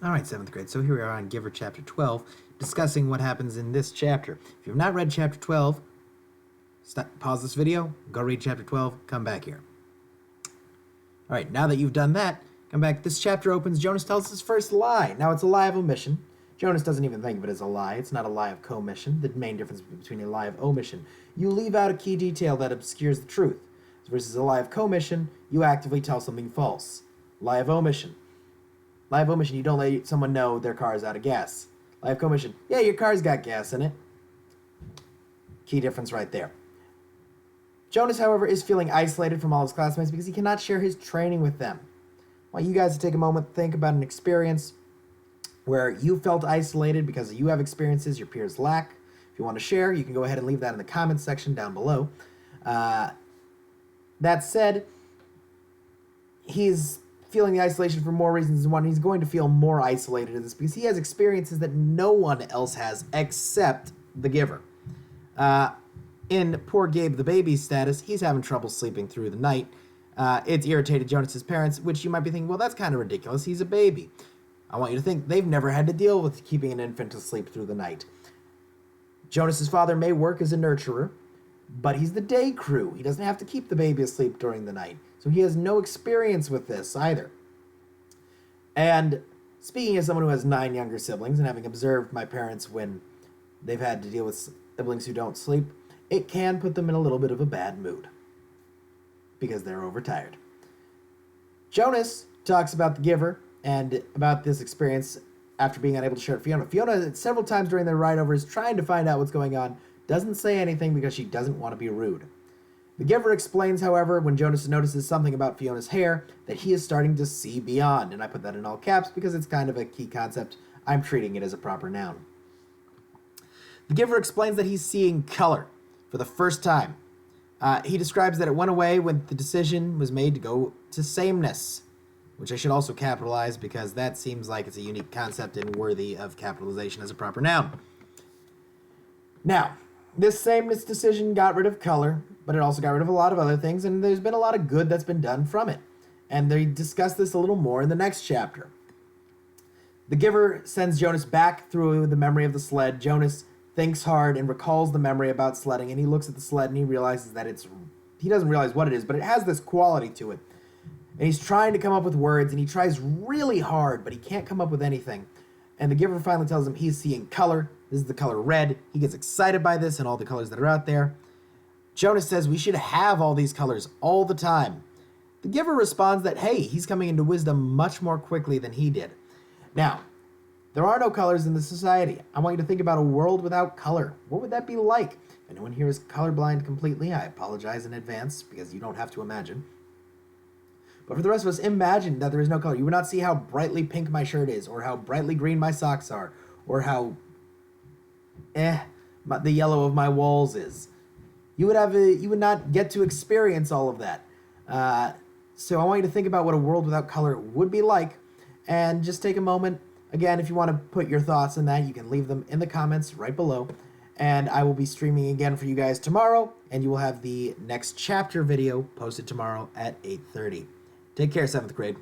All right, 7th grade. So here we are on Giver Chapter 12, discussing what happens in this chapter. If you've not read Chapter 12, pause this video, go read Chapter 12, come back here. All right, now that you've done that, come back. This chapter opens, Jonas tells his first lie. Now, it's a lie of omission. Jonas doesn't even think of it as a lie. It's not a lie of commission. The main difference between a lie of omission, you leave out a key detail that obscures the truth. Versus a lie of commission, you actively tell something false. Lie of omission. Lie of omission, you don't let someone know their car is out of gas. Lie of commission, yeah, your car's got gas in it. Key difference right there. Jonas, however, is feeling isolated from all his classmates because he cannot share his training with them. I want you guys to take a moment to think about an experience where you felt isolated because you have experiences your peers lack. If you want to share, you can go ahead and leave that in the comments section down below. That said, he's feeling the isolation for more reasons than one. He's going to feel more isolated in this because he has experiences that no one else has except the giver. In poor Gabe the baby's status, he's having trouble sleeping through the night. It's irritated Jonas's parents, which you might be thinking, well, that's kind of ridiculous. He's a baby. I want you to think they've never had to deal with keeping an infant asleep through the night. Jonas's father may work as a nurturer, but he's the day crew. He doesn't have to keep the baby asleep during the night. So he has no experience with this either. And speaking as someone who has 9 younger siblings and having observed my parents when they've had to deal with siblings who don't sleep, it can put them in a little bit of a bad mood because they're overtired. Jonas talks about the giver and about this experience after being unable to share it with Fiona. Fiona, several times during their ride over, is trying to find out what's going on, doesn't say anything because she doesn't want to be rude. The giver explains, however, when Jonas notices something about Fiona's hair, that he is starting to see beyond, and I put that in all caps because it's kind of a key concept. I'm treating it as a proper noun. The giver explains that he's seeing color for the first time. He describes that it went away when the decision was made to go to sameness, which I should also capitalize because that seems like it's a unique concept and worthy of capitalization as a proper noun. Now, this sameness decision got rid of color, but it also got rid of a lot of other things, and there's been a lot of good that's been done from it. And they discuss this a little more in the next chapter. The giver sends Jonas back through the memory of the sled. Jonas thinks hard and recalls the memory about sledding, and he looks at the sled and he realizes that he doesn't realize what it is, but it has this quality to it. And he's trying to come up with words, and he tries really hard, but he can't come up with anything. And the giver finally tells him he's seeing color. This is the color red. He gets excited by this and all the colors that are out there. Jonas says we should have all these colors all the time. The giver responds that, hey, he's coming into wisdom much more quickly than he did. Now, there are no colors in this society. I want you to think about a world without color. What would that be like? If anyone here is colorblind completely, I apologize in advance because you don't have to imagine. But for the rest of us, imagine that there is no color. You would not see how brightly pink my shirt is, or how brightly green my socks are, or how the yellow of my walls is. You would not get to experience all of that. So I want you to think about what a world without color would be like, and just take a moment. Again, if you want to put your thoughts on that, you can leave them in the comments right below. And I will be streaming again for you guys tomorrow, and you will have the next chapter video posted tomorrow at 8:30. Take care, 7th grade.